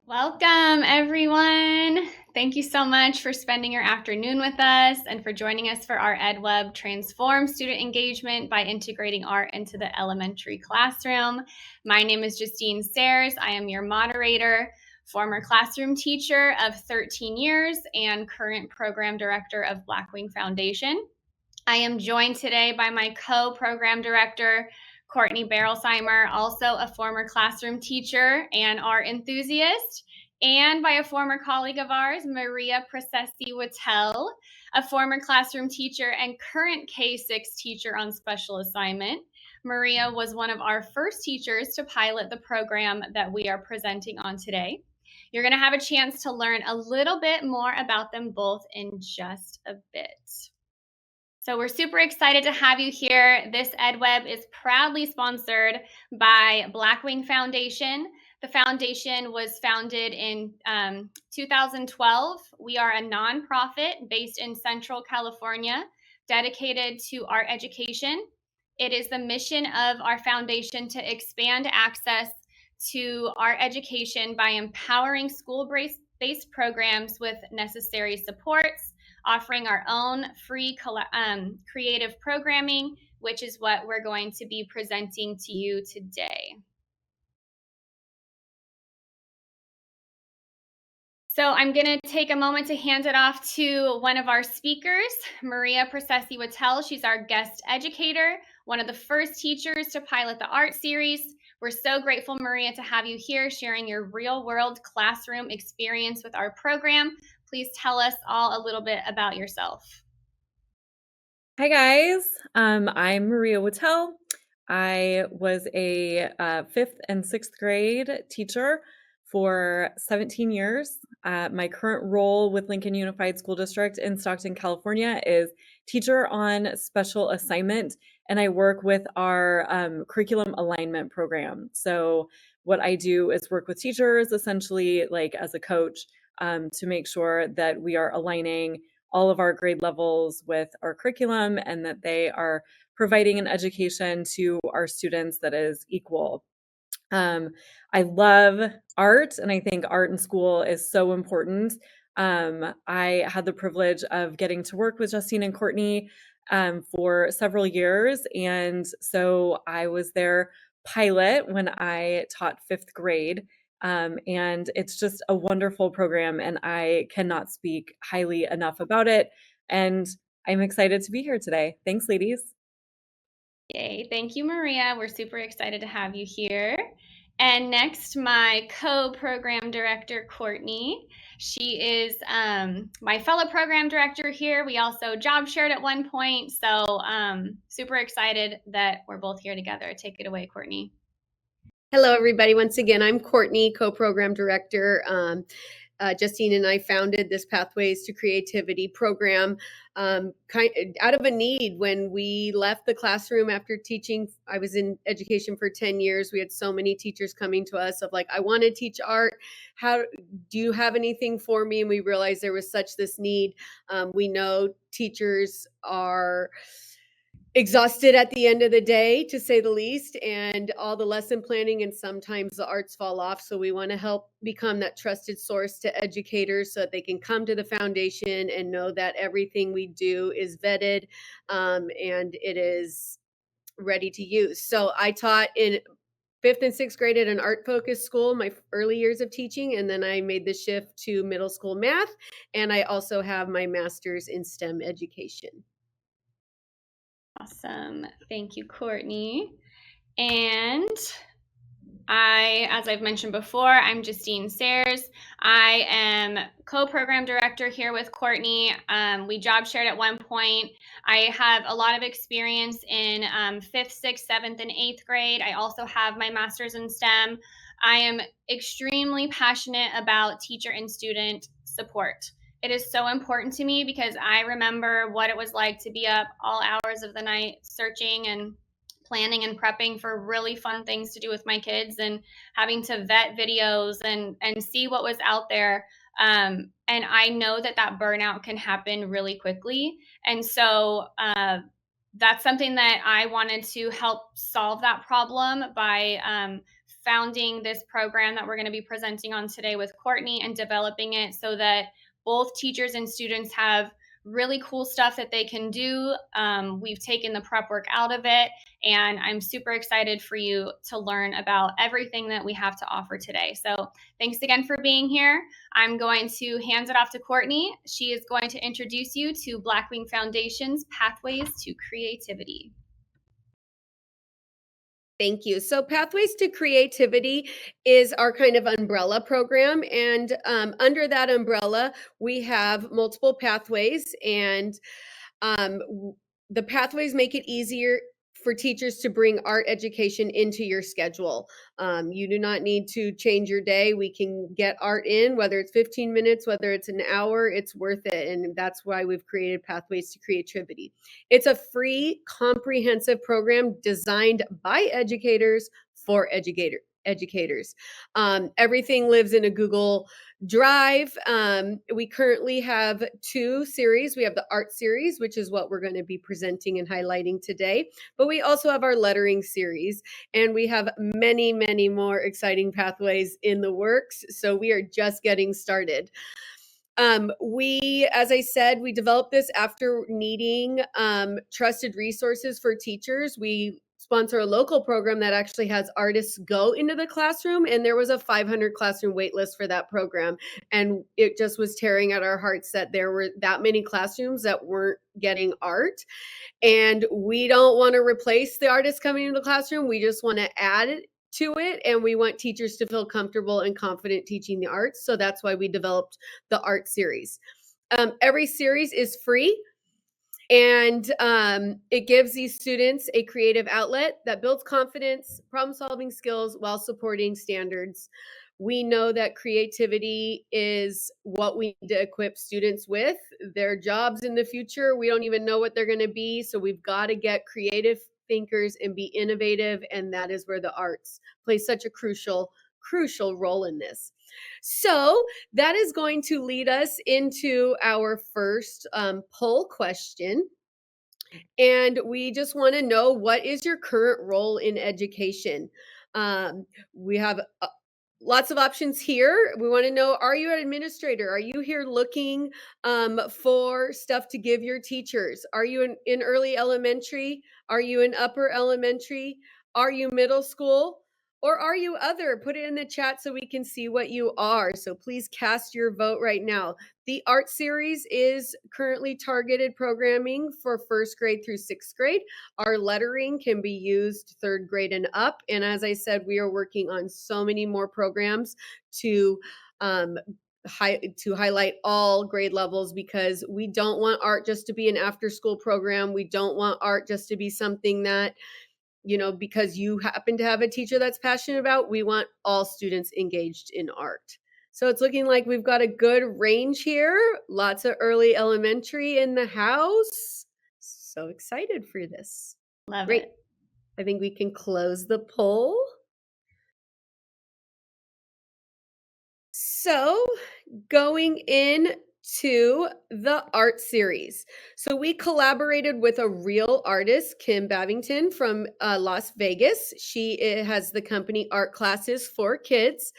Welcome, everyone. Thank you so much for spending your afternoon with us and for joining us for our EdWeb Transform Student Engagement by Integrating Art into the Elementary Classroom. My name is Justine Sayers. I am your moderator, former classroom teacher of 13 years, and current program director of Blackwing Foundation. I am joined today by my co-program director, Courtney Barrelsheimer, also a former classroom teacher and art enthusiast, and by a former colleague of ours, Maria Precissi Whittell, a former classroom teacher and current K-6 teacher on special assignment. Maria was one of our first teachers to pilot the program that we are presenting on today. You're going to have a chance to learn a little bit more about them both in just a bit. So we're super excited to have you here. This EdWeb is proudly sponsored by Blackwing Foundation. The foundation was founded in 2012. We are a nonprofit based in Central California, dedicated to art education. It is the mission of our foundation to expand access to art education by empowering school-based programs with necessary supports, offering our own free creative programming, which is what we're going to be presenting to you today. So I'm going to take a moment to hand it off to one of our speakers, Maria Precissi Whittell. She's our guest educator, one of the first teachers to pilot the art series. We're so grateful, Maria, to have you here sharing your real-world classroom experience with our program. Please tell us all a little bit about yourself. Hi guys, I'm Maria Whittell. I was a 5th and 6th grade teacher for 17 years. My current role with Lincoln Unified School District in Stockton, California is teacher on special assignment, and I work with our curriculum alignment program. So what I do is work with teachers essentially like as a coach to make sure that we are aligning all of our grade levels with our curriculum and that they are providing an education to our students that is equal. I love art, and I think art in school is so important. I had the privilege of getting to work with Justine and Courtney for several years, and so I was their pilot when I taught 5th grade. And it's just a wonderful program, and I cannot speak highly enough about it. And I'm excited to be here today. Thanks, ladies. Yay, thank you, Maria. We're super excited to have you here. And next, my co-program director, Courtney. She is my fellow program director here. We also job shared at one point, so super excited that we're both here together. Take it away, Courtney. Hello, everybody. Once again, I'm Courtney, co-program director. Justine and I founded this Pathways to Creativity program out of a need. When we left the classroom after teaching, I was in education for 10 years. We had so many teachers coming to us of like, I want to teach art. How do you have anything for me? And we realized there was such this need. We know teachers are exhausted at the end of the day, to say the least, and all the lesson planning, and sometimes the arts fall off. So we want to help become that trusted source to educators so that they can come to the foundation and know that everything we do is vetted and it is ready to use. So I taught in 5th and 6th grade at an art-focused school, my early years of teaching, and then I made the shift to middle school math, and I also have my master's in STEM education. Awesome. Thank you, Courtney. And as I've mentioned before, I'm Justine Sayers. I am co-program director here with Courtney. We job shared at one point. I have a lot of experience in 5th, 6th, 7th, and 8th grade. I also have my master's in STEM. I am extremely passionate about teacher and student support. It is so important to me because I remember what it was like to be up all hours of the night searching and planning and prepping for really fun things to do with my kids and having to vet videos and see what was out there. And I know that burnout can happen really quickly. And so that's something that I wanted to help solve that problem by founding this program that we're going to be presenting on today with Courtney and developing it so that both teachers and students have really cool stuff that they can do. We've taken the prep work out of it, and I'm super excited for you to learn about everything that we have to offer today. So thanks again for being here. I'm going to hand it off to Courtney. She is going to introduce you to Blackwing Foundation's Pathways to Creativity. Thank you. So Pathways to Creativity is our kind of umbrella program. And under that umbrella, we have multiple pathways. And the pathways make it easier for teachers to bring art education into your schedule. You do not need to change your day. We can get art in, whether it's 15 minutes, whether it's an hour, it's worth it. And that's why we've created Pathways to Creativity. It's a free, comprehensive program designed by educators for educators. Everything lives in a Google Drive. We currently have 2 series. We have the art series, which is what we're going to be presenting and highlighting today. But we also have our lettering series, and we have many, many more exciting pathways in the works. So we are just getting started. As I said, we developed this after needing trusted resources for teachers. We sponsor a local program that actually has artists go into the classroom, and there was a 500 classroom wait list for that program. And it just was tearing at our hearts that there were that many classrooms that weren't getting art. And we don't want to replace the artists coming into the classroom. We just want to add to it, and we want teachers to feel comfortable and confident teaching the arts. So that's why we developed the art series. Every series is free. And it gives these students a creative outlet that builds confidence, problem-solving skills while supporting standards. We know that creativity is what we need to equip students with. Their jobs in the future, we don't even know what they're going to be. So we've got to get creative thinkers and be innovative. And that is where the arts play such a crucial role in this. So that is going to lead us into our first poll question. And we just want to know, what is your current role in education? We have lots of options here. We want to know, are you an administrator? Are you here looking for stuff to give your teachers? Are you in early elementary? Are you in upper elementary? Are you middle school? Or are you other? Put it in the chat so we can see what you are. So please cast your vote right now. The art series is currently targeted programming for 1st grade through 6th grade. Our lettering can be used 3rd grade and up. And as I said, we are working on so many more programs to highlight all grade levels, because we don't want art just to be an after-school program. We don't want art just to be something that, because you happen to have a teacher that's passionate about. We want all students engaged in art. So it's looking like we've got a good range here. Lots of early elementary in the house. So excited for this. Love Great. it. I think we can close the poll. So going into the art series. So we collaborated with a real artist, Kim Bavington from Las Vegas. She has the company Art Classes for Kids,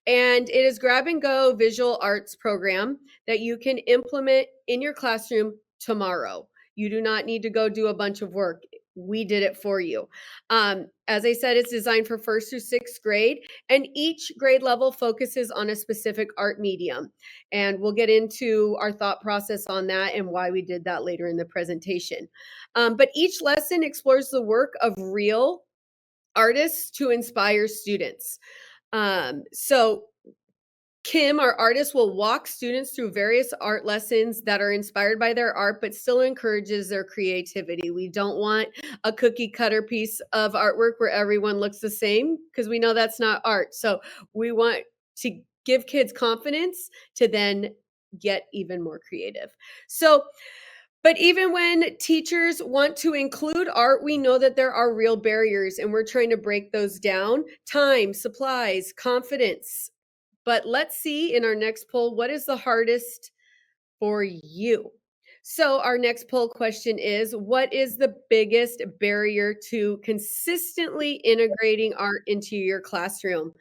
and it is grab and go visual arts program that you can implement in your classroom tomorrow. You do not need to go do a bunch of work. We did it for you. As I said, it's designed for 1st through 6th grade, and each grade level focuses on a specific art medium. And we'll get into our thought process on that and why we did that later in the presentation. But each lesson explores the work of real artists to inspire students. So Kim, our artist, will walk students through various art lessons that are inspired by their art, but still encourages their creativity. We don't want a cookie cutter piece of artwork where everyone looks the same, because we know that's not art. So we want to give kids confidence to then get even more creative. But even when teachers want to include art, we know that there are real barriers, and we're trying to break those down. Time, supplies, confidence. But let's see in our next poll, what is the hardest for you? So our next poll question is, what is the biggest barrier to consistently integrating art into your classroom?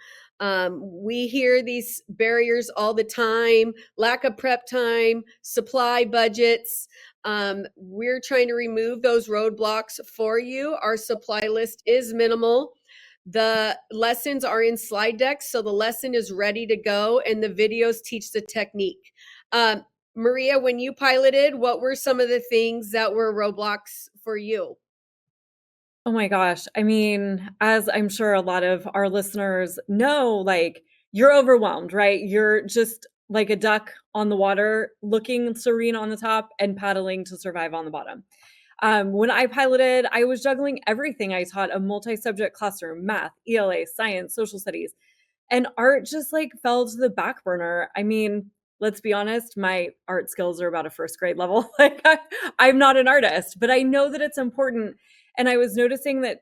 We hear these barriers all the time: lack of prep time, supply budgets. We're trying to remove those roadblocks for you. Our supply list is minimal. The lessons are in slide decks, so the lesson is ready to go, and the videos teach the technique. Maria, when you piloted, what were some of the things that were roadblocks for you? Oh my gosh. I mean, as I'm sure a lot of our listeners know, like you're overwhelmed, right? You're just like a duck on the water, looking serene on the top and paddling to survive on the bottom. When I piloted, I was juggling everything. I taught a multi-subject classroom: math, ELA, science, social studies, and art just like fell to the back burner. I mean, let's be honest, my art skills are about a first grade level. I'm not an artist, but I know that it's important. And I was noticing that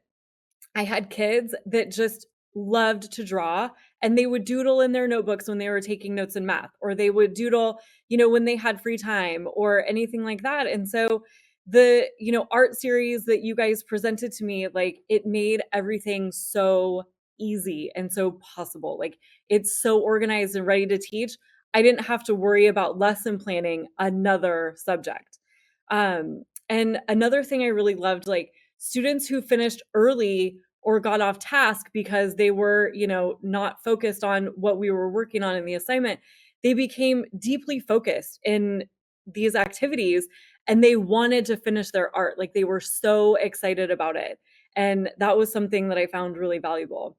I had kids that just loved to draw, and they would doodle in their notebooks when they were taking notes in math, or they would doodle, when they had free time or anything like that. And so the, art series that you guys presented to me, like it made everything so easy and so possible. Like it's so organized and ready to teach. I didn't have to worry about lesson planning another subject. And another thing I really loved, like students who finished early or got off task because they were, not focused on what we were working on in the assignment, they became deeply focused in these activities and they wanted to finish their art. Like they were so excited about it. And that was something that I found really valuable.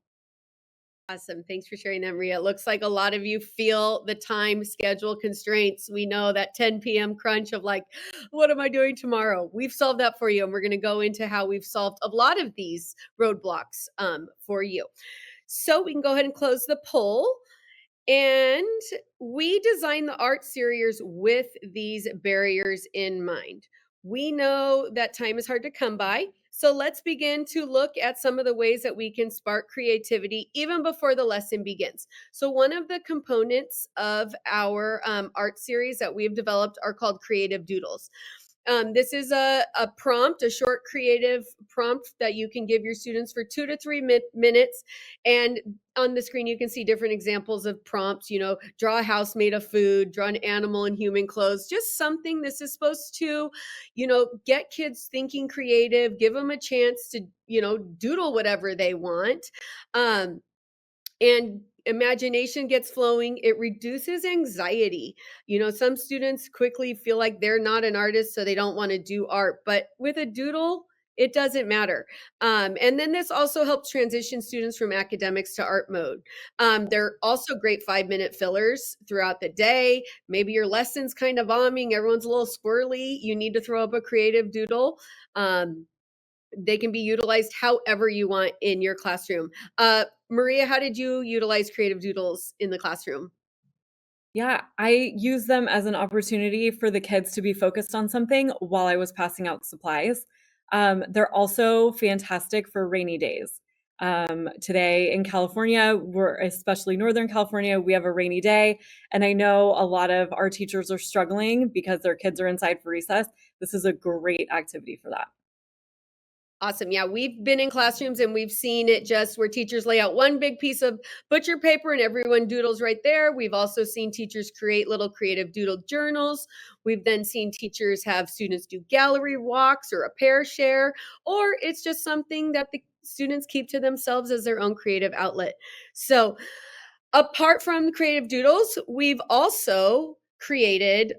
Awesome. Thanks for sharing that, Maria. It looks like a lot of you feel the time schedule constraints. We know that 10 p.m. crunch of like, what am I doing tomorrow? We've solved that for you. And we're going to go into how we've solved a lot of these roadblocks for you. So we can go ahead and close the poll. And we designed the art series with these barriers in mind. We know that time is hard to come by. So let's begin to look at some of the ways that we can spark creativity even before the lesson begins. So one of the components of our art series that we've developed are called creative doodles. This is a prompt, a short creative prompt that you can give your students for 2 to 3 minutes. And on the screen, you can see different examples of prompts, draw a house made of food, draw an animal in human clothes, just something. This is supposed to, get kids thinking creative, give them a chance to, doodle whatever they want. And imagination gets flowing. It reduces anxiety. Some students quickly feel like they're not an artist, so they don't want to do art. But with a doodle, it doesn't matter. And then this also helps transition students from academics to art mode. They're also great 5-minute fillers throughout the day. Maybe your lesson's kind of bombing, everyone's a little squirrely. You need to throw up a creative doodle. They can be utilized however you want in your classroom. Maria, how did you utilize creative doodles in the classroom? Yeah, I use them as an opportunity for the kids to be focused on something while I was passing out supplies. They're also fantastic for rainy days. Today in California, we're especially Northern California, we have a rainy day. And I know a lot of our teachers are struggling because their kids are inside for recess. This is a great activity for that. Awesome. Yeah, we've been in classrooms and we've seen it just where teachers lay out one big piece of butcher paper and everyone doodles right there. We've also seen teachers create little creative doodle journals. We've then seen teachers have students do gallery walks or a pair share, or it's just something that the students keep to themselves as their own creative outlet. So, apart from creative doodles, we've also created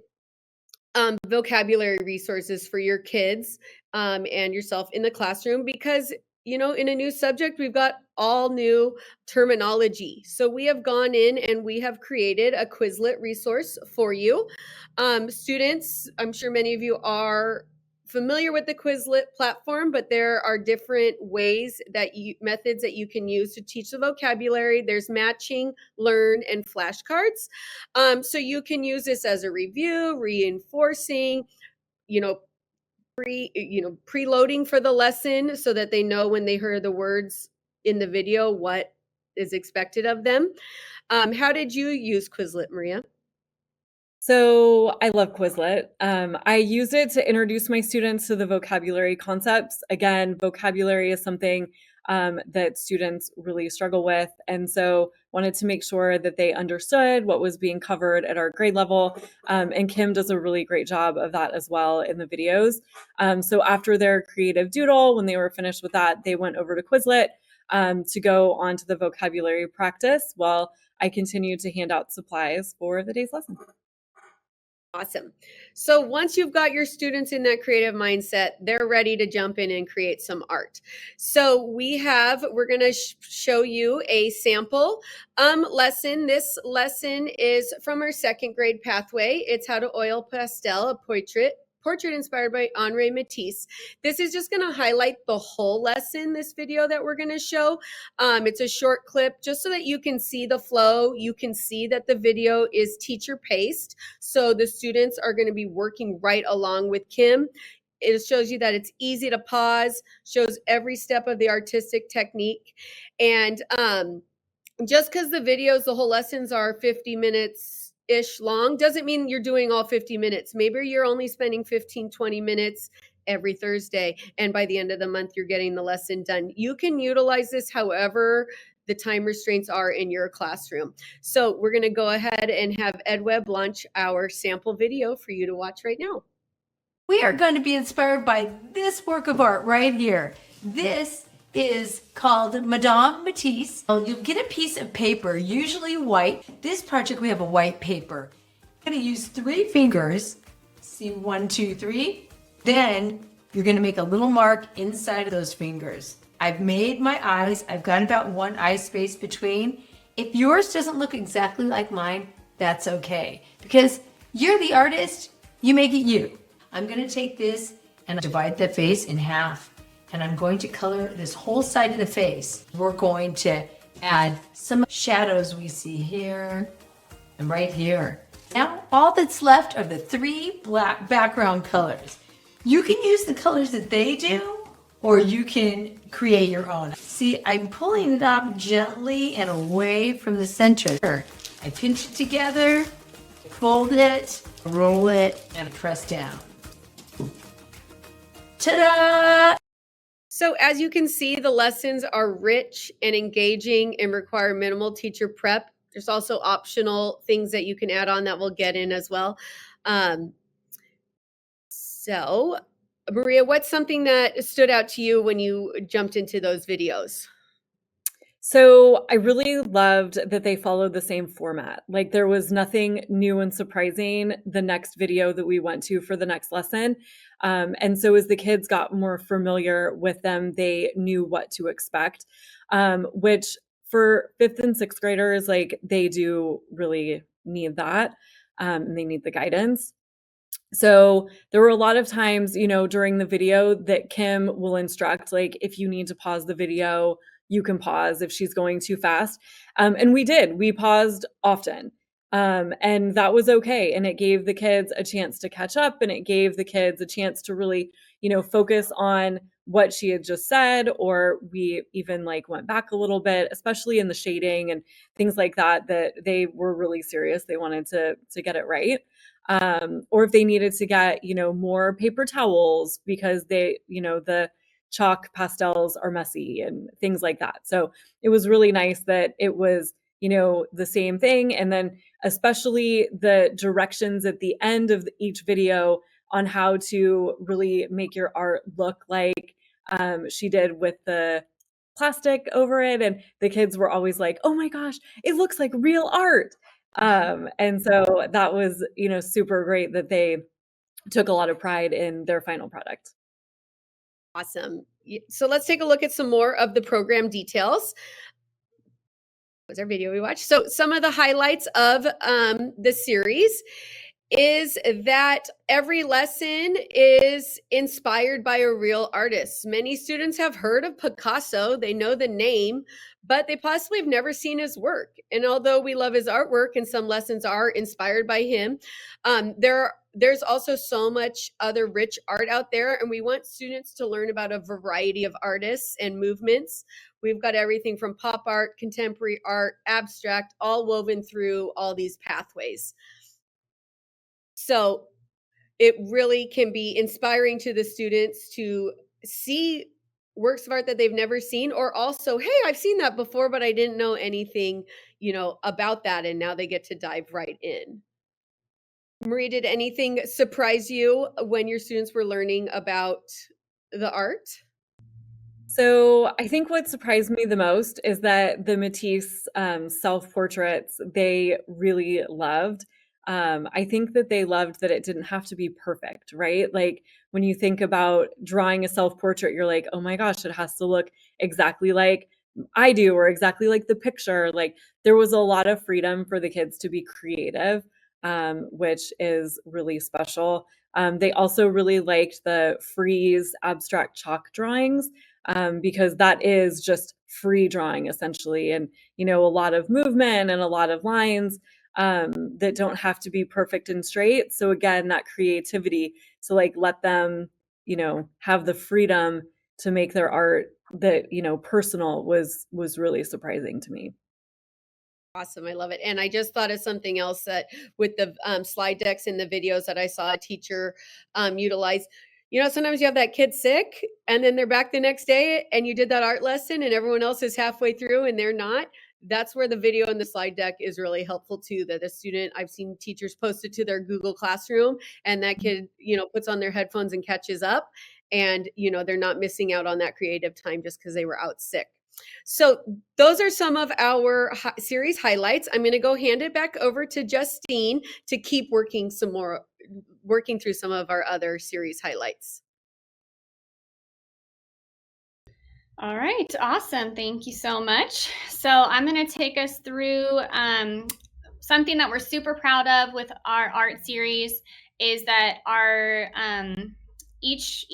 vocabulary resources for your kids and yourself in the classroom because in a new subject we've got all new terminology. So we have gone in and we have created a Quizlet resource for you. Students, I'm sure many of you are familiar with the Quizlet platform, but there are different methods that you can use to teach the vocabulary. There's matching, learn, and flashcards. So you can use this as a review, reinforcing, preloading for the lesson so that they know when they hear the words in the video what is expected of them. How did you use Quizlet, Maria? So I love Quizlet. I used it to introduce my students to the vocabulary concepts. Again, vocabulary is something that students really struggle with. And so wanted to make sure that they understood what was being covered at our grade level. And Kim does a really great job of that as well in the videos. So after their creative doodle, when they were finished with that, they went over to Quizlet to go on to the vocabulary practice while I continued to hand out supplies for the day's lesson. Awesome. So once you've got your students in that creative mindset, they're ready to jump in and create some art. So we're going to show you a sample lesson. This lesson is from our second grade pathway. It's how to oil pastel a portrait inspired by Henri Matisse. This is just going to highlight the whole lesson, this video that we're going to show. It's a short clip just so that you can see the flow. You can see that the video is teacher paced. So the students are going to be working right along with Kim. It shows you that it's easy to pause, shows every step of the artistic technique. And just because the whole lessons are 50 minutes-ish long, doesn't mean you're doing all 50 minutes. Maybe you're only spending 15, 20 minutes every Thursday. And by the end of the month, you're getting the lesson done. You can utilize this however the time restraints are in your classroom. So we're going to go ahead and have EdWeb launch our sample video for you to watch right now. We are going to be inspired by this work of art right here. This is called Madame Matisse. You'll get a piece of paper, usually white. This project, we have a white paper. I'm going to use 3 fingers. See, 1, 2, 3. Then you're going to make a little mark inside of those fingers. I've made my eyes. I've got about 1 eye space between. If yours doesn't look exactly like mine, that's okay. Because you're the artist, you make it you. I'm going to take this and divide the face in half. And I'm going to color this whole side of the face. We're going to add some shadows we see here and right here. Now, all that's left are the 3 black background colors. You can use the colors that they do, or you can create your own. See, I'm pulling it up gently and away from the center. I pinch it together, fold it, roll it, and press down. Ta-da! So as you can see, the lessons are rich and engaging and require minimal teacher prep. There's also optional things that you can add on that we'll get in as well. So Maria, what's something that stood out to you when you jumped into those videos? So I really loved that they followed the same format. Like there was nothing new and surprising the next video that we went to for the next lesson. And so as the kids got more familiar with them, they knew what to expect, which for 5th and 6th graders, like they do really need that. And they need the guidance. So there were a lot of times, during the video that Kim will instruct, like if you need to pause the video, you can pause if she's going too fast. And we paused often. And that was okay. And it gave the kids a chance to catch up, and it gave the kids a chance to really, focus on what she had just said, or we even like went back a little bit, especially in the shading and things like that they were really serious. They wanted to get it right. Or if they needed to get, more paper towels because the chalk pastels are messy and things like that. So it was really nice that it was, the same thing. And then especially the directions at the end of each video on how to really make your art look like she did with the plastic over it. And the kids were always like, oh my gosh, it looks like real art. And so that was, super great that they took a lot of pride in their final product. Awesome. So let's take a look at some more of the program details. Was our video we watched. So some of the highlights of the series is that every lesson is inspired by a real artist. Many students have heard of Picasso. They know the name, but they possibly have never seen his work. And although we love his artwork and some lessons are inspired by him, there's also so much other rich art out there, and we want students to learn about a variety of artists and movements. We've got everything from pop art, contemporary art, abstract, all woven through all these pathways. So it really can be inspiring to the students to see works of art that they've never seen, or also, hey, I've seen that before, but I didn't know anything, about that. And now they get to dive right in. Marie, did anything surprise you when your students were learning about the art? So I think what surprised me the most is that the Matisse self-portraits, they really loved. I think that they loved that it didn't have to be perfect, right? Like when you think about drawing a self-portrait, you're like, oh my gosh, it has to look exactly like I do or exactly like the picture. Like there was a lot of freedom for the kids to be creative, which is really special. They also really liked the freeze abstract chalk drawings, because that is just free drawing essentially, and a lot of movement and a lot of lines that don't have to be perfect and straight. So again, that creativity to like let them have the freedom to make their art that personal was really surprising to me. Awesome. I love it. And I just thought of something else that with the slide decks and the videos that I saw a teacher utilize. Sometimes you have that kid sick and then they're back the next day and you did that art lesson and everyone else is halfway through and they're not. That's where the video and the slide deck is really helpful too. That a student, I've seen teachers post it to their Google Classroom and that kid, puts on their headphones and catches up. And, they're not missing out on that creative time just because they were out sick. So those are some of our series highlights. I'm going to go hand it back over to Justine to keep working through some of our other series highlights. All right, awesome. Thank you so much. So I'm going to take us through something that we're super proud of with our art series is that our each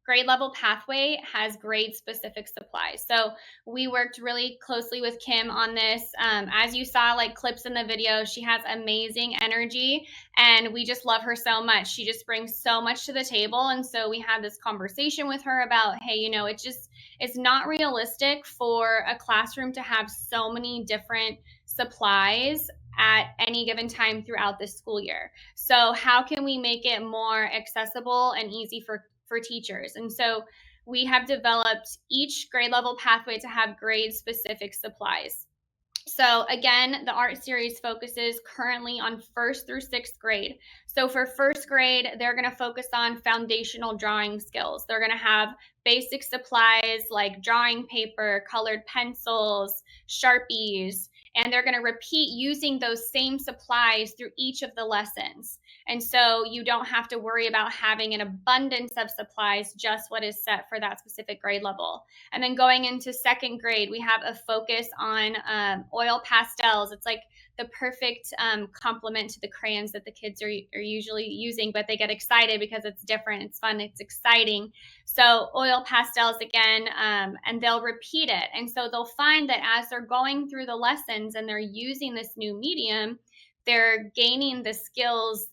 grade level pathway has grade specific supplies. So we worked really closely with Kim on this. As you saw like clips in the video, she has amazing energy and we just love her so much. She just brings so much to the table. And so we had this conversation with her about, hey, it's not realistic for a classroom to have so many different supplies at any given time throughout the school year. So how can we make it more accessible and easy for teachers? And so we have developed each grade level pathway to have grade specific supplies. So again, the art series focuses currently on 1st through 6th grade. So for 1st grade, they're going to focus on foundational drawing skills. They're going to have basic supplies like drawing paper, colored pencils, Sharpies, and they're going to repeat using those same supplies through each of the lessons. And so you don't have to worry about having an abundance of supplies, just what is set for that specific grade level. And then going into 2nd grade, we have a focus on oil pastels. It's like the perfect complement to the crayons that the kids are usually using, but they get excited because it's different, it's fun, it's exciting. So oil pastels again, and they'll repeat it. And so they'll find that as they're going through the lessons and they're using this new medium, they're gaining the skills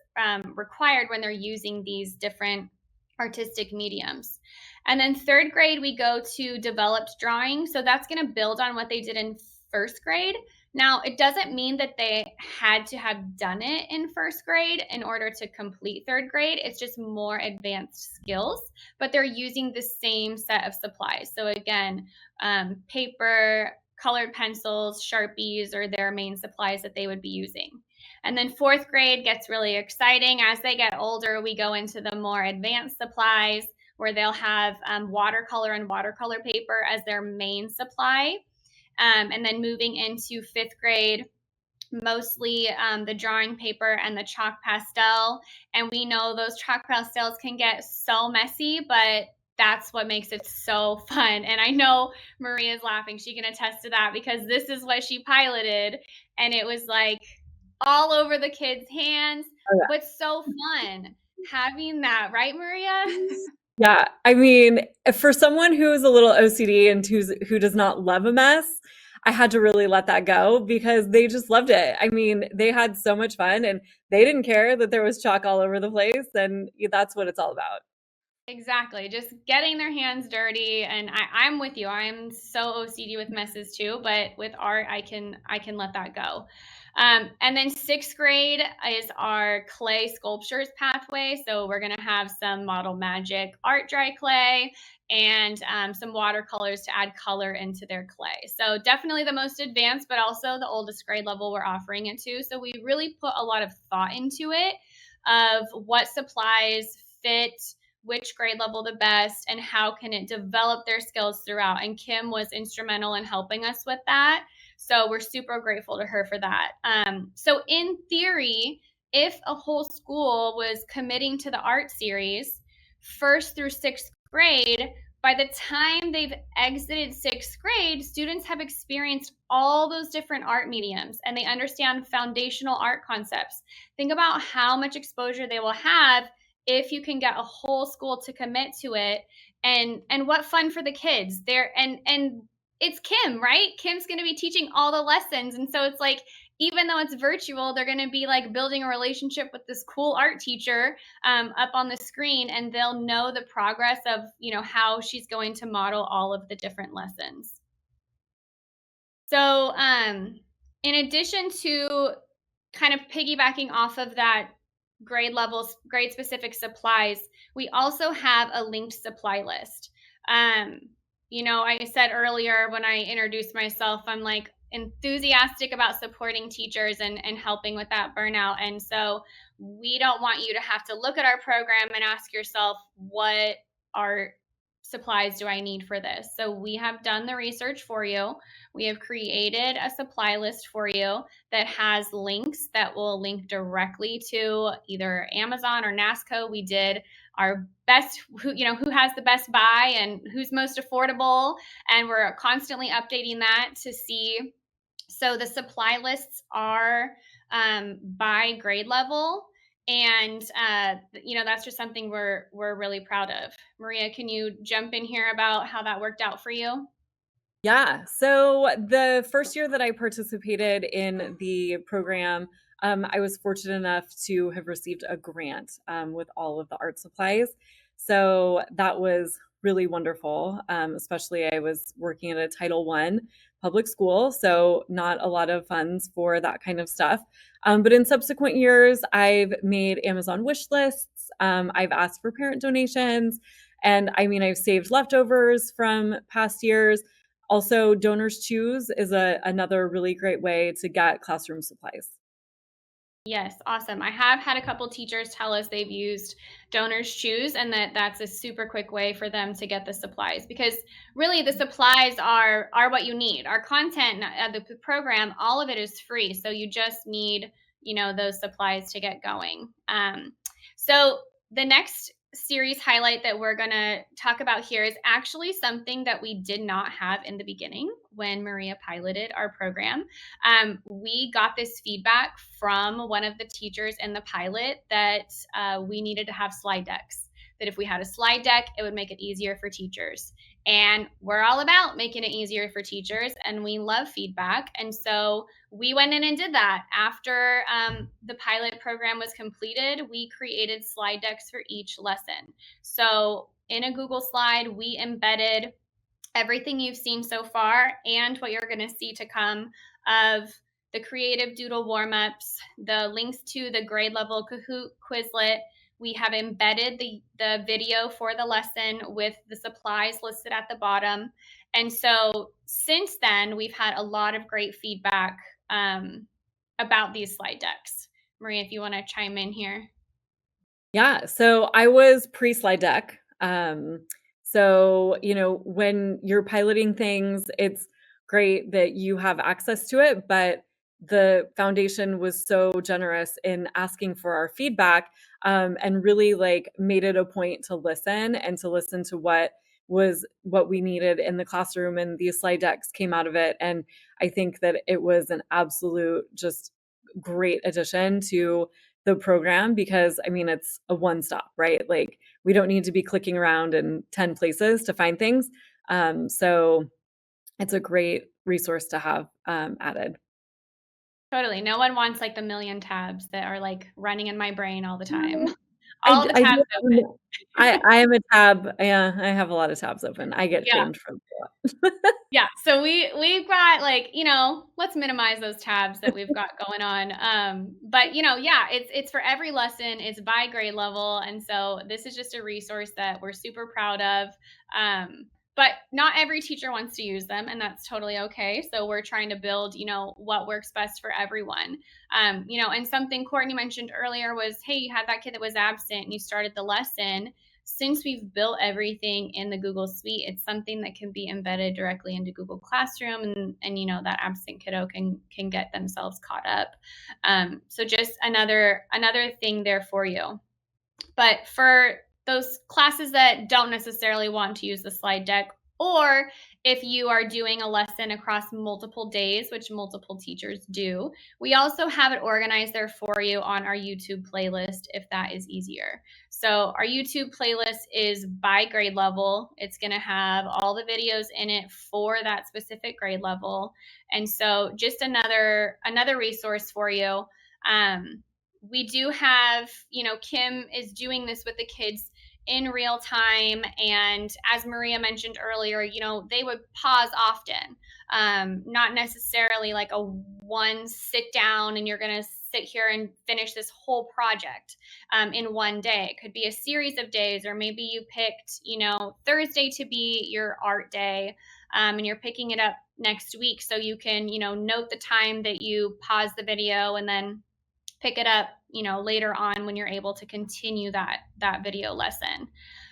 required when they're using these different artistic mediums. And then 3rd grade, we go to developed drawing. So that's going to build on what they did in 1st grade. Now, it doesn't mean that they had to have done it in 1st grade in order to complete 3rd grade. It's just more advanced skills, but they're using the same set of supplies. So again, paper, colored pencils, Sharpies are their main supplies that they would be using. And then 4th grade gets really exciting. As they get older, we go into the more advanced supplies where they'll have watercolor and watercolor paper as their main supply. And then moving into 5th grade, mostly the drawing paper and the chalk pastel. And we know those chalk pastels can get so messy, but that's what makes it so fun. And I know Maria's laughing. She can attest to that because this is what she piloted. And it was like all over the kids' hands, but so fun having that, right, Maria? Yeah, I mean, for someone who is a little OCD and who does not love a mess, I had to really let that go because they just loved it. I mean, they had so much fun and they didn't care that there was chalk all over the place, and that's what it's all about. Exactly. Just getting their hands dirty. And I'm with you. I'm so OCD with messes too, but with art, I can let that go. And then 6th grade is our clay sculptures pathway. So we're going to have some Model Magic art dry clay and some watercolors to add color into their clay. So definitely the most advanced, but also the oldest grade level we're offering it to. So we really put a lot of thought into it of what supplies fit which grade level the best and how can it develop their skills throughout. And Kim was instrumental in helping us with that. So we're super grateful to her for that. So in theory, if a whole school was committing to the art series, 1st through 6th grade, by the time they've exited 6th grade, students have experienced all those different art mediums and they understand foundational art concepts. Think about how much exposure they will have if you can get a whole school to commit to it, and what fun for the kids there. And it's Kim, right? Kim's going to be teaching all the lessons. And so it's like, even though it's virtual, they're going to be like building a relationship with this cool art teacher up on the screen, and they'll know the progress of, how she's going to model all of the different lessons. So in addition to kind of piggybacking off of that grade specific supplies, we also have a linked supply list. I said earlier when I introduced myself, I'm like enthusiastic about supporting teachers and helping with that burnout. And so we don't want you to have to look at our program and ask yourself, what art supplies do I need for this? So we have done the research for you. We have created a supply list for you that has links that will link directly to either Amazon or NASCO. We did our best, who has the best buy and who's most affordable, and we're constantly updating that to see. So the supply lists are by grade level, and that's just something we're really proud of. Maria, can you jump in here about how that worked out for you? Yeah. So the first year that I participated in the program, I was fortunate enough to have received a grant with all of the art supplies. So that was really wonderful. Especially I was working at a Title I public school, so not a lot of funds for that kind of stuff. But in subsequent years, I've made Amazon wish lists. I've asked for parent donations, and I've saved leftovers from past years. Also, Donors Choose is another really great way to get classroom supplies. Yes, awesome. I have had a couple teachers tell us they've used Donors Choose, and that's a super quick way for them to get the supplies, because really the supplies are what you need. Our content, the program, all of it is free. So you just need, those supplies to get going. So the next series highlight that we're going to talk about here is actually something that we did not have in the beginning when Maria piloted our program. We got this feedback from one of the teachers in the pilot that we needed to have slide decks, that if we had a slide deck, it would make it easier for teachers. And we're all about making it easier for teachers, and we love feedback. And so we went in and did that. After the pilot program was completed, we created slide decks for each lesson. So in a Google slide, we embedded everything you've seen so far and what you're going to see to come of the creative doodle warm-ups, the links to the grade level Kahoot Quizlet. We have embedded the video for the lesson with the supplies listed at the bottom. And so since then, we've had a lot of great feedback about these slide decks. Maria, if you want to chime in here. Yeah, so I was pre-slide deck. So, when you're piloting things, it's great that you have access to it, but the foundation was so generous in asking for our feedback, and really made it a point to listen to what we needed in the classroom, and these slide decks came out of it. And I think that it was an absolute just great addition to the program, because it's a one-stop, right? We don't need to be clicking around in 10 places to find things. So it's a great resource to have added. Totally. No one wants the million tabs that are running in my brain all the time. All the I tabs do open. I am a tab. Yeah, I have a lot of tabs open. I get Yeah. shamed for that. Yeah, so we've got like, let's minimize those tabs that we've got going on. But yeah, it's for every lesson, it's by grade level, and so this is just a resource that we're super proud of. But not every teacher wants to use them, and that's totally okay. So we're trying to build, what works best for everyone. And something Courtney mentioned earlier was, hey, you had that kid that was absent and you started the lesson. Since we've built everything in the Google Suite, it's something that can be embedded directly into Google Classroom, and that absent kiddo can get themselves caught up. So just another thing there for you. But for those classes that don't necessarily want to use the slide deck, or if you are doing a lesson across multiple days, which multiple teachers do, we also have it organized there for you on our YouTube playlist if that is easier. So our YouTube playlist is by grade level. It's going to have all the videos in it for that specific grade level. And so just another resource for you. We do have, Kim is doing this with the kids in real time. And as Maria mentioned earlier, they would pause often, not necessarily like a one sit down and you're going to sit here and finish this whole project in one day. It could be a series of days, or maybe you picked, Thursday to be your art day, and you're picking it up next week. So you can, note the time that you pause the video and then pick it up, later on when you're able to continue that video lesson.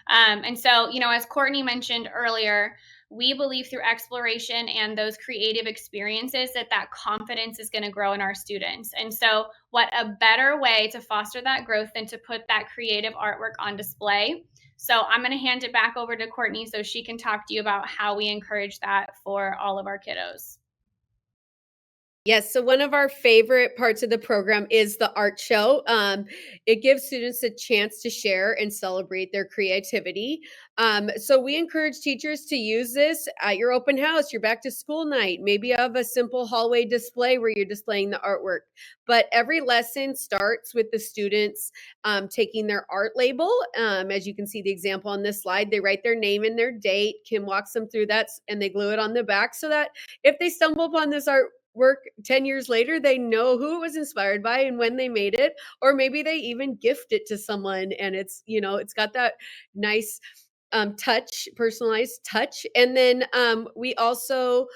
And so, as Courtney mentioned earlier, we believe through exploration and those creative experiences that confidence is going to grow in our students. And so what a better way to foster that growth than to put that creative artwork on display. So I'm going to hand it back over to Courtney so she can talk to you about how we encourage that for all of our kiddos. Yes, so one of our favorite parts of the program is the art show. It gives students a chance to share and celebrate their creativity. So we encourage teachers to use this at your open house, your back to school night. Maybe you have a simple hallway display where you're displaying the artwork. But every lesson starts with the students taking their art label. As you can see the example on this slide, they write their name and their date. Kim walks them through that and they glue it on the back so that if they stumble upon this artwork 10 years later, they know who it was inspired by and when they made it, or maybe they even gift it to someone and it's got that nice touch, personalized touch. And then we also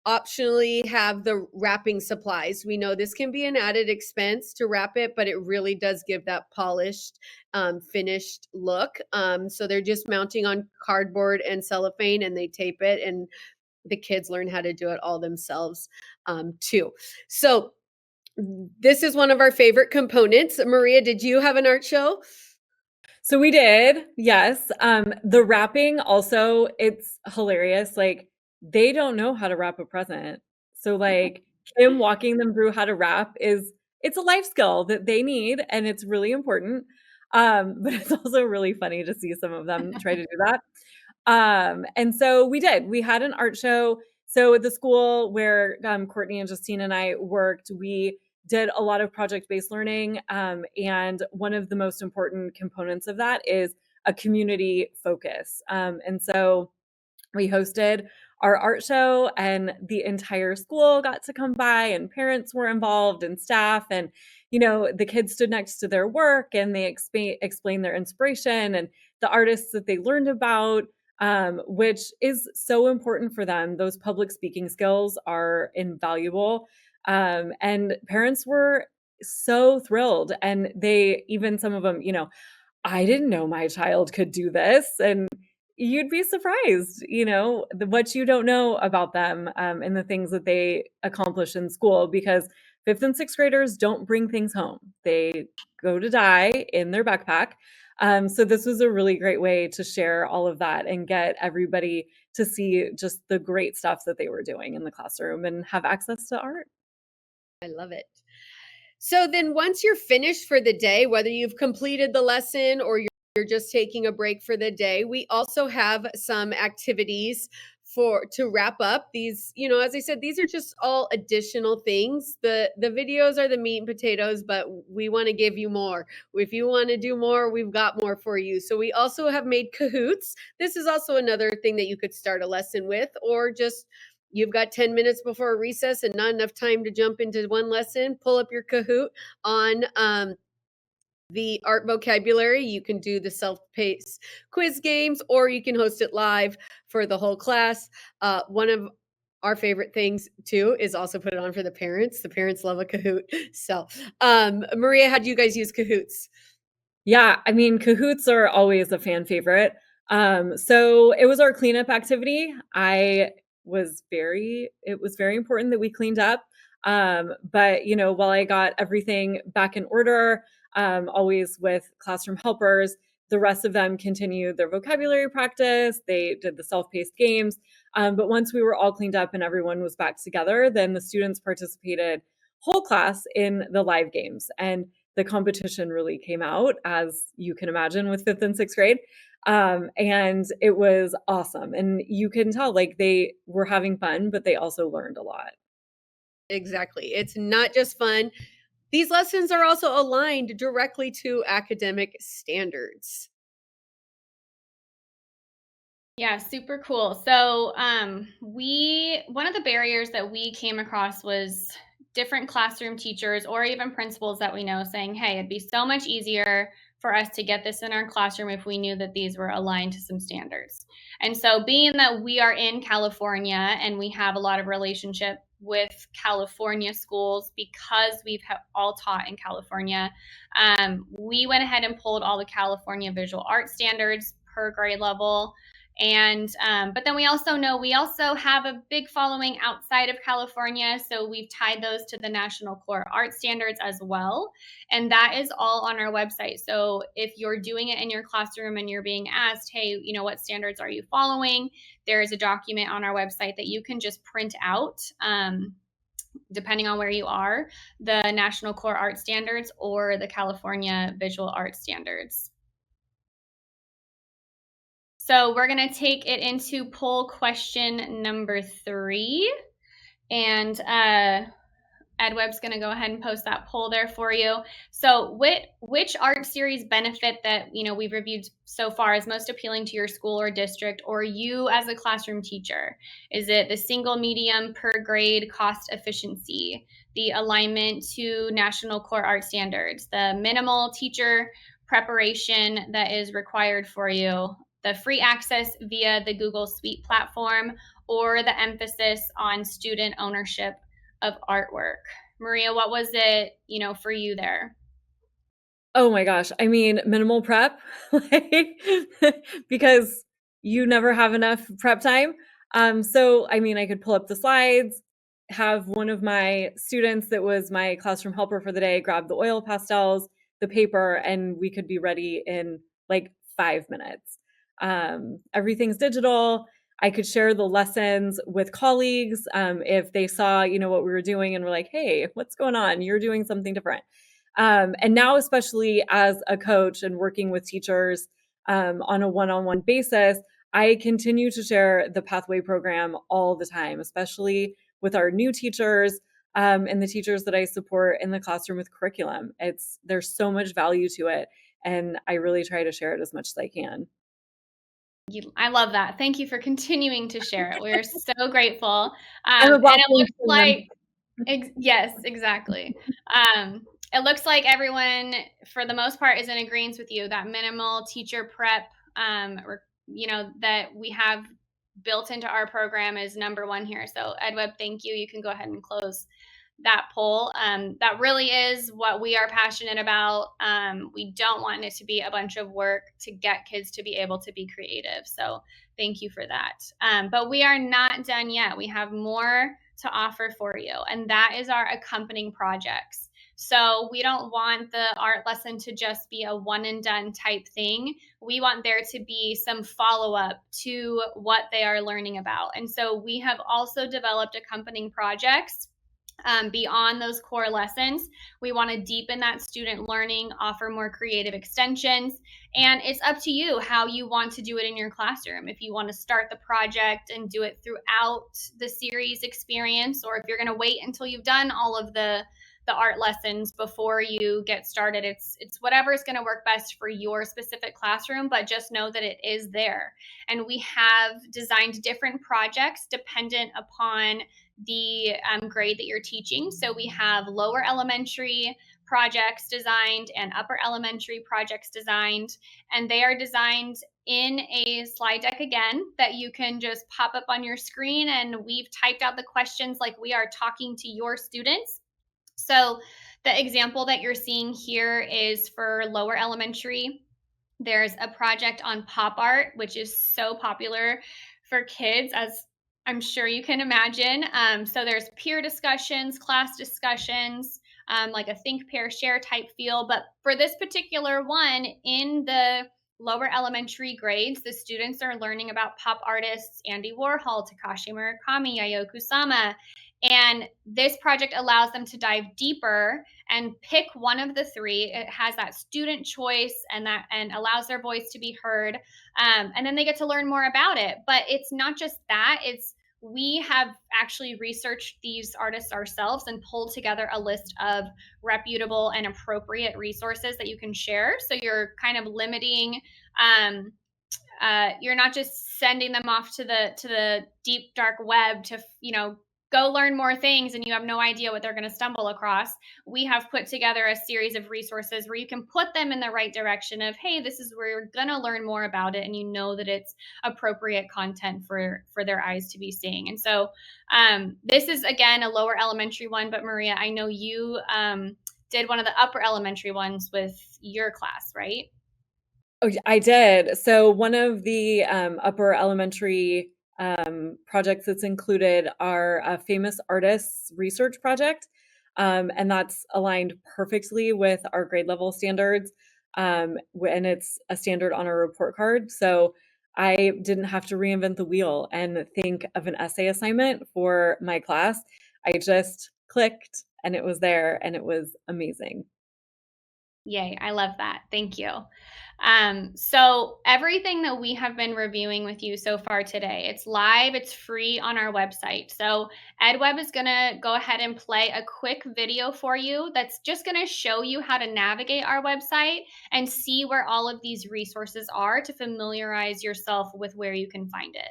optionally have the wrapping supplies. We know this can be an added expense to wrap it, but it really does give that polished, finished look. So they're just mounting on cardboard and cellophane and they tape it, and the kids learn how to do it all themselves too. So this is one of our favorite components. Maria, did you have an art show? So we did, yes. The wrapping also, it's hilarious. Like, they don't know how to wrap a present. So like Kim walking them through how to wrap it's a life skill that they need, and it's really important. But it's also really funny to see some of them try to do that. And so we had an art show. So at the school where Courtney and Justine and I worked, we did a lot of project-based learning. And one of the most important components of that is a community focus. And so we hosted our art show and the entire school got to come by, and parents were involved and staff, and the kids stood next to their work and they explained their inspiration and the artists that they learned about, which is so important for them. Those public speaking skills are invaluable. And parents were so thrilled, and some of them, I didn't know my child could do this. And you'd be surprised, what you don't know about them, and the things that they accomplish in school, because 5th and 6th graders don't bring things home. They go to die in their backpack. So this was a really great way to share all of that and get everybody to see just the great stuff that they were doing in the classroom and have access to art. I love it. So then once you're finished for the day, whether you've completed the lesson or you're just taking a break for the day, we also have some activities to wrap up these, as I said, these are just all additional things. The videos are the meat and potatoes, but we want to give you more. If you want to do more, we've got more for you. So we also have made Kahoots. This is also another thing that you could start a lesson with, or just you've got 10 minutes before recess and not enough time to jump into one lesson. Pull up your Kahoot on the art vocabulary. You can do the self-paced quiz games, or you can host it live for the whole class. One of our favorite things too is also put it on for the parents. The parents love a Kahoot. So, Maria, how do you guys use Kahoots? Yeah, I mean, Kahoots are always a fan favorite. So it was our cleanup activity. It was very important that we cleaned up. But while I got everything back in order, always with classroom helpers, the rest of them continued their vocabulary practice. They did the self-paced games. But once we were all cleaned up and everyone was back together, then the students participated whole class in the live games. And the competition really came out, as you can imagine, with 5th and 6th grade. And it was awesome. And you can tell they were having fun, but they also learned a lot. Exactly. It's not just fun. These lessons are also aligned directly to academic standards. Yeah, super cool. So one of the barriers that we came across was different classroom teachers or even principals that we know saying, hey, it'd be so much easier for us to get this in our classroom if we knew that these were aligned to some standards. And so being that we are in California and we have a lot of relationship with California schools because we've all taught in California, we went ahead and pulled all the California visual art standards per grade level. And but then we also know we also have a big following outside of California, so we've tied those to the National Core Art Standards as well, and that is all on our website. So if you're doing it in your classroom and you're being asked, hey, what standards are you following, there is a document on our website that you can just print out, depending on where you are, the National Core Art Standards or the California Visual Art Standards. So we're going to take it into poll question number 3. And EdWeb's going to go ahead and post that poll there for you. So which art series benefit that we've reviewed so far is most appealing to your school or district or you as a classroom teacher? Is it the single medium per grade cost efficiency, the alignment to National Core Art Standards, the minimal teacher preparation that is required for you, the free access via the Google Suite platform, or the emphasis on student ownership of artwork? Maria, what was it, for you there? Oh my gosh. I mean, minimal prep, because you never have enough prep time. So, I mean, I could pull up the slides, have one of my students that was my classroom helper for the day grab the oil pastels, the paper, and we could be ready in 5 minutes. Everything's digital. I could share the lessons with colleagues if they saw, what we were doing and were like, hey, what's going on? You're doing something different. And now, especially as a coach and working with teachers on a one-on-one basis, I continue to share the Pathway program all the time, especially with our new teachers and the teachers that I support in the classroom with curriculum. There's so much value to it, and I really try to share it as much as I can. I love that. Thank you for continuing to share it. We're so grateful. I'm a and it looks like, yes, exactly. It looks like everyone, for the most part, is in agreement with you. That minimal teacher prep, that we have built into our program is number one here. So EdWeb, thank you. You can go ahead and close that poll. That really is what we are passionate about. We don't want it to be a bunch of work to get kids to be able to be creative. So thank you for that. But we are not done yet. We have more to offer for you, and that is our accompanying projects. So we don't want the art lesson to just be a one and done type thing. We want there to be some follow-up to what they are learning about. And so we have also developed accompanying projects beyond those core lessons. We want to deepen that student learning, offer more creative extensions, and it's up to you how you want to do it in your classroom. If you want to start the project and do it throughout the series experience, or if you're going to wait until you've done all of the art lessons before you get started, it's whatever is going to work best for your specific classroom, but just know that it is there. And we have designed different projects dependent upon the grade that you're teaching. So we have lower elementary projects designed and upper elementary projects designed, and they are designed in a slide deck again that you can just pop up on your screen, and we've typed out the questions like we are talking to your students. So the example that you're seeing here is for lower elementary. There's a project on pop art, which is so popular for kids, as I'm sure you can imagine. So there's peer discussions, class discussions, like a think, pair, share type feel. But for this particular one, in the lower elementary grades, the students are learning about pop artists Andy Warhol, Takashi Murakami, Yayoi Kusama. And this project allows them to dive deeper and pick one of the three. It has that student choice and allows their voice to be heard. And then they get to learn more about it. But it's not just that. We have actually researched these artists ourselves and pulled together a list of reputable and appropriate resources that you can share. So you're kind of limiting, you're not just sending them off to the deep dark web to, go learn more things and you have no idea what they're going to stumble across. We have put together a series of resources where you can put them in the right direction of, hey, this is where you're going to learn more about it, and you know that it's appropriate content for their eyes to be seeing. And so this is, again, a lower elementary one, but Maria, I know you did one of the upper elementary ones with your class, right? Oh, I did. So one of the upper elementary projects that's included are a famous artists research project. And that's aligned perfectly with our grade level standards. And it's a standard on our report card. So I didn't have to reinvent the wheel and think of an essay assignment for my class. I just clicked and it was there and it was amazing. Yay, I love that. Thank you. So everything that we have been reviewing with you so far today, it's live, it's free on our website. So EdWeb is going to go ahead and play a quick video for you that's just going to show you how to navigate our website and see where all of these resources are to familiarize yourself with where you can find it.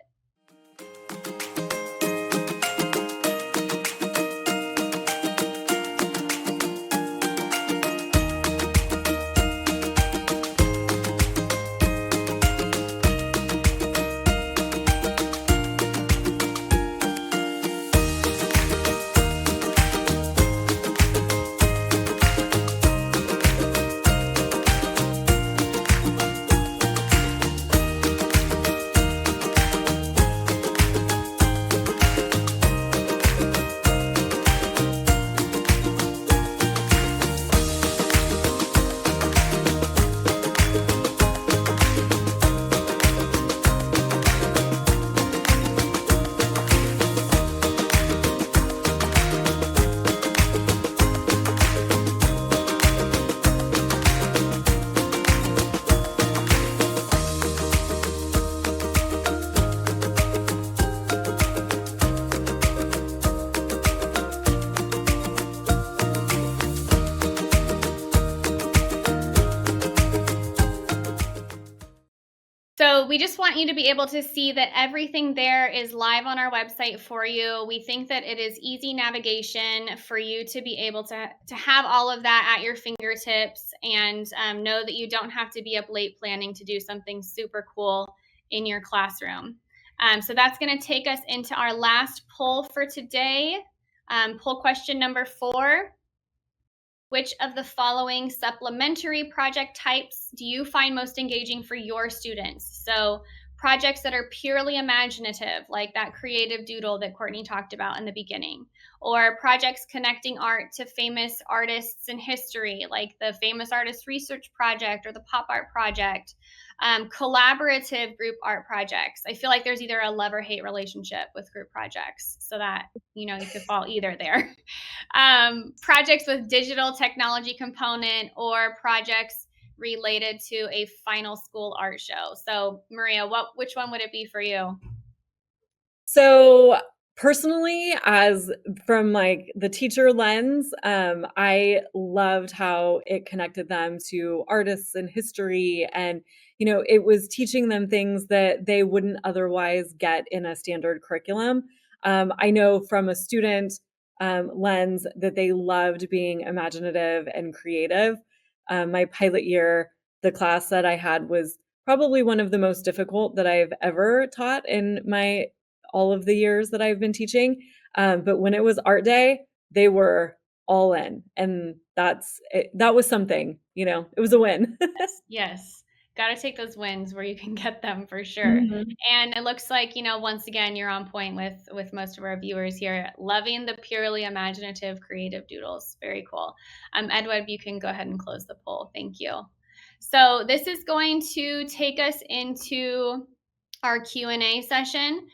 So we just want you to be able to see that everything there is live on our website for you. We think that it is easy navigation for you to be able to have all of that at your fingertips and know that you don't have to be up late planning to do something super cool in your classroom. So that's going to take us into our last poll for today. Poll question number 4. Which of the following supplementary project types do you find most engaging for your students? So projects that are purely imaginative, like that creative doodle that Courtney talked about in the beginning, or projects connecting art to famous artists in history, like the Famous Artist Research Project or the Pop Art Project. Collaborative group art projects. I feel like there's either a love or hate relationship with group projects, so that, you could fall either there. Projects with digital technology component, or projects related to a final school art show. So Maria, which one would it be for you? So personally, as from like the teacher lens, I loved how it connected them to artists and history, and it was teaching them things that they wouldn't otherwise get in a standard curriculum. I know from a student lens that they loved being imaginative and creative. My pilot year, the class that I had was probably one of the most difficult that I've ever taught in all of the years that I've been teaching. But when it was art day, they were all in, and that was something, it was a win. Yes. Got to take those wins where you can get them, for sure. Mm-hmm. And it looks like, once again, you're on point with most of our viewers here, loving the purely imaginative, creative doodles. Very cool. EdWeb, you can go ahead and close the poll. Thank you. So this is going to take us into our Q&A session.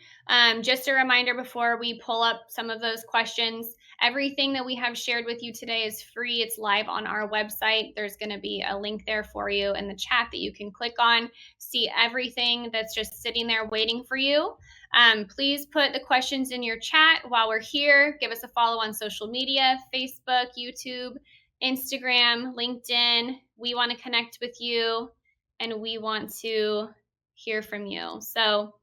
Just a reminder before we pull up some of those questions, everything that we have shared with you today is free. It's live on our website. There's going to be a link there for you in the chat that you can click on, see everything that's just sitting there waiting for you. Please put the questions in your chat while we're here. Give us a follow on social media, Facebook, YouTube, Instagram, LinkedIn. We want to connect with you, and we want to hear from you. So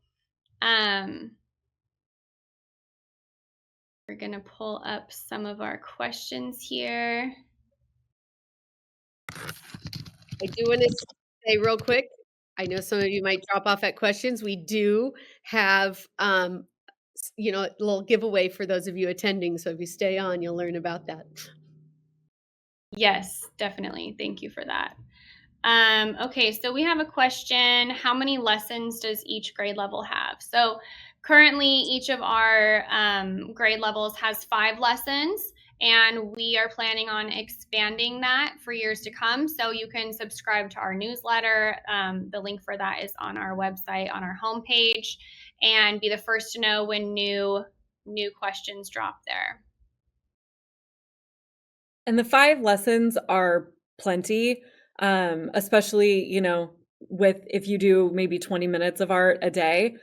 we're going to pull up some of our questions here. I do want to say real quick, I know some of you might drop off at questions. We do have, a little giveaway for those of you attending. So if you stay on, you'll learn about that. Yes, definitely. Thank you for that. Okay, so we have a question. How many lessons does each grade level have? So currently, each of our grade levels has 5 lessons, and we are planning on expanding that for years to come. So you can subscribe to our newsletter. The link for that is on our website, on our homepage, and be the first to know when new questions drop there. And the 5 lessons are plenty, especially, with if you do maybe 20 minutes of art a day,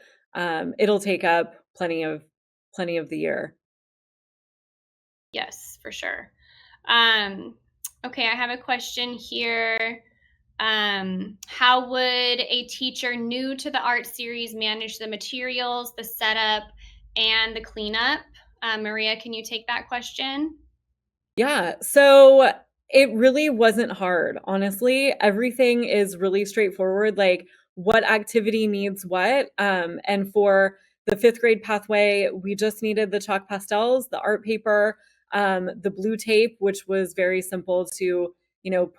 it'll take up plenty of the year. Yes, for sure. Okay, I have a question here. How would a teacher new to the art series manage the materials, the setup, and the cleanup? Maria, can you take that question? Yeah, so it really wasn't hard, honestly. Everything is really straightforward, like what activity needs what. And for the 5th grade pathway, we just needed the chalk pastels, the art paper, the blue tape, which was very simple to,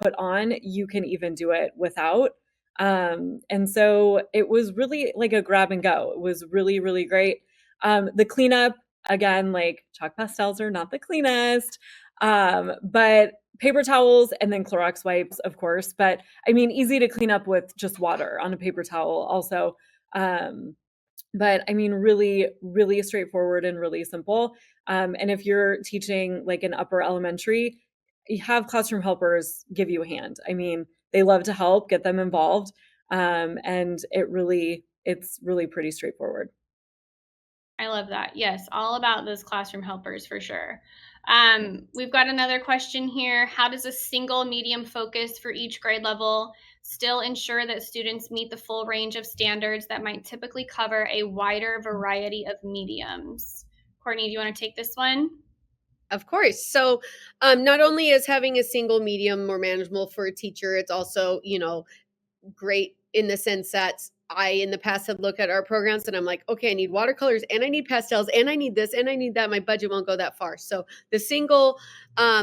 put on. You can even do it without. And so it was really like a grab and go. It was really, really great. The cleanup, again, like chalk pastels are not the cleanest. But paper towels and then Clorox wipes, of course, but I mean, easy to clean up with just water on a paper towel also. But I mean, really, really straightforward and really simple. And if you're teaching like an upper elementary, you have classroom helpers give you a hand. I mean, they love to help, get them involved. And it's really pretty straightforward. I love that. Yes, all about those classroom helpers for sure. We've got another question here. How does a single medium focus for each grade level still ensure that students meet the full range of standards that might typically cover a wider variety of mediums? Courtney, do you want to take this one? Of course. So not only is having a single medium more manageable for a teacher, it's also, great in the sense that I, in the past, have looked at our programs and I'm like, okay, I need watercolors and I need pastels and I need this and I need that. My budget won't go that far. So the single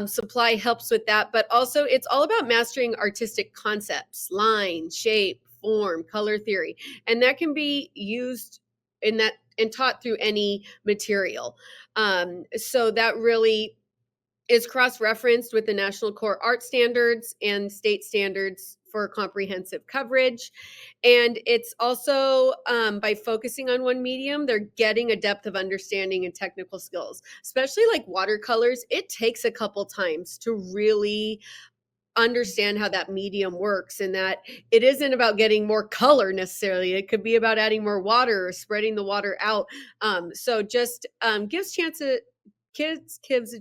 supply helps with that. But also it's all about mastering artistic concepts, line, shape, form, color theory, and that can be used in that and taught through any material. So that really is cross-referenced with the National Core Art Standards and state standards for comprehensive coverage. And it's also by focusing on one medium, they're getting a depth of understanding and technical skills, especially like watercolors. It takes a couple times to really understand how that medium works, and that it isn't about getting more color necessarily. It could be about adding more water or spreading the water out. So just gives kids a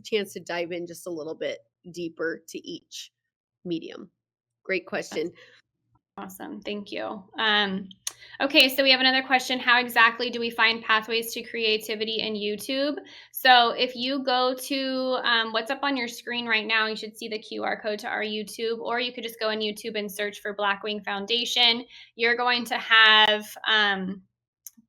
chance to dive in just a little bit deeper to each medium. Great question. Awesome. Thank you. Okay, so we have another question. How exactly do we find pathways to creativity in YouTube? So if you go to what's up on your screen right now, you should see the QR code to our YouTube, or you could just go on YouTube and search for Blackwing Foundation. You're going to have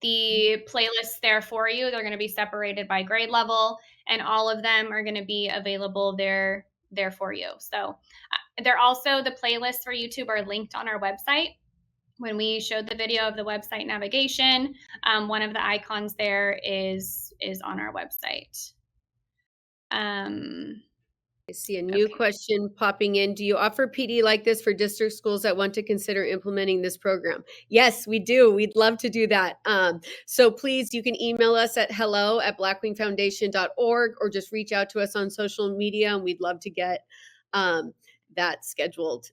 the playlists there for you. They're going to be separated by grade level, and all of them are going to be available there for you. So they're also, the playlists for YouTube are linked on our website. When we showed the video of the website navigation, one of the icons there is on our website. I see a new question popping in. Do you offer PD like this for district schools that want to consider implementing this program? Yes, we do. We'd love to do that. So please, you can email us at hello@blackwingfoundation.org, or just reach out to us on social media, and we'd love to get that scheduled.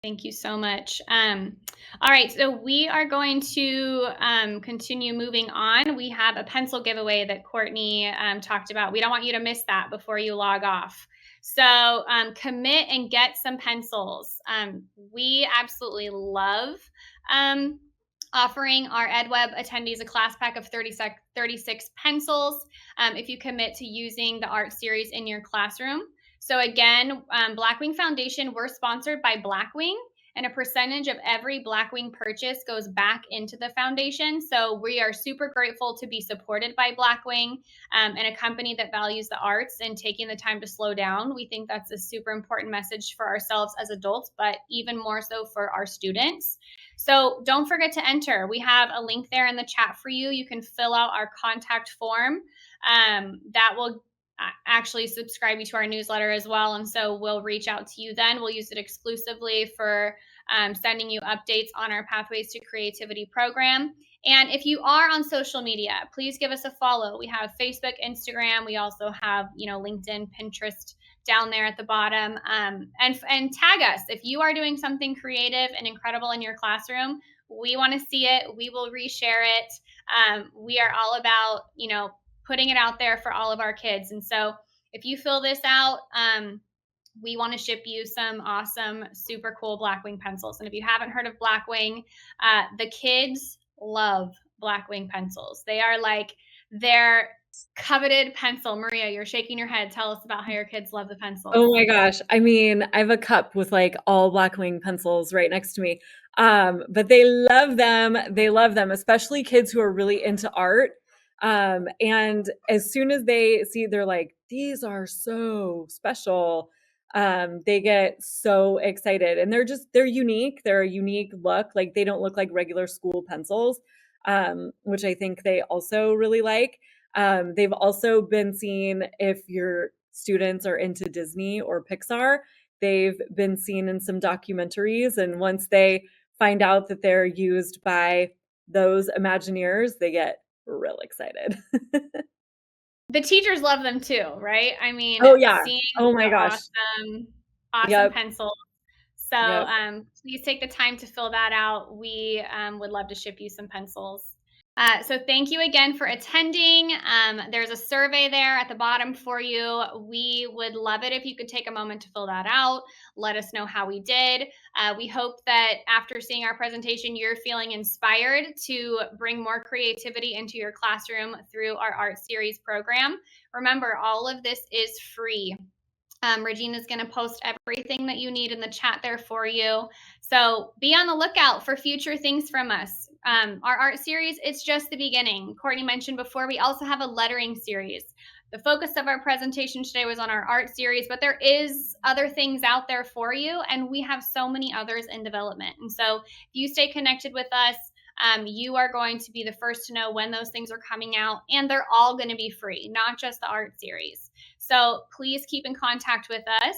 Thank you so much. All right, so we are going to continue moving on. We have a pencil giveaway that Courtney talked about. We don't want you to miss that before you log off. So commit and get some pencils. We absolutely love offering our EdWeb attendees a class pack of 36 pencils if you commit to using the art series in your classroom. So again, Blackwing Foundation, we're sponsored by Blackwing, and a percentage of every Blackwing purchase goes back into the foundation. So we are super grateful to be supported by Blackwing, and a company that values the arts and taking the time to slow down. We think that's a super important message for ourselves as adults, but even more so for our students. So don't forget to enter. We have a link there in the chat for you. You can fill out our contact form. That will actually subscribe you to our newsletter as well. And so we'll reach out to you then. We'll use it exclusively for sending you updates on our Pathways to Creativity program. And if you are on social media, please give us a follow. We have Facebook, Instagram. We also have, LinkedIn, Pinterest down there at the bottom. And tag us. If you are doing something creative and incredible in your classroom, we want to see it. We will reshare it. We are all about, putting it out there for all of our kids. And so if you fill this out, we want to ship you some awesome, super cool Blackwing pencils. And if you haven't heard of Blackwing, the kids love Blackwing pencils. They are like their coveted pencil. Maria, you're shaking your head. Tell us about how your kids love the pencils. Oh my gosh. I mean, I have a cup with like all Blackwing pencils right next to me. But they love them. They love them, especially kids who are really into art. And as soon as they see, they're like, these are so special. They get so excited, and they're unique. They're a unique look. Like, they don't look like regular school pencils, which I think they also really like. They've also been seen, if your students are into Disney or Pixar, they've been seen in some documentaries. And once they find out that they're used by those Imagineers, they get real excited. The teachers love them too, right? I mean, oh yeah. seeing Oh my gosh. Awesome Yep. pencils. So please take the time to fill that out. We would love to ship you some pencils. So thank you again for attending. There's a survey there at the bottom for you. We would love it if you could take a moment to fill that out. Let us know how we did. We hope that after seeing our presentation, you're feeling inspired to bring more creativity into your classroom through our Art Series program. Remember, all of this is free. Regina's going to post everything that you need in the chat there for you. So be on the lookout for future things from us. Our art series, it's just the beginning. Courtney mentioned before, we also have a lettering series. the focus of our presentation today was on our art series, but there is other things out there for you, and we have so many others in development. And so if you stay connected with us, you are going to be the first to know when those things are coming out, and they're all going to be free, not just the art series. So please keep in contact with us.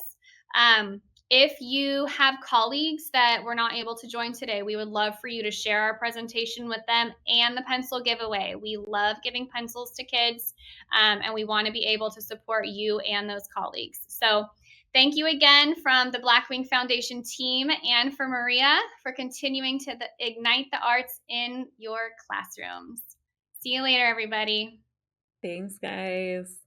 If you have colleagues that were not able to join today, we would love for you to share our presentation with them and the pencil giveaway. We love giving pencils to kids, and we want to be able to support you and those colleagues. So thank you again from the Blackwing Foundation team and for Maria for continuing to ignite the arts in your classrooms. See you later, everybody. Thanks, guys.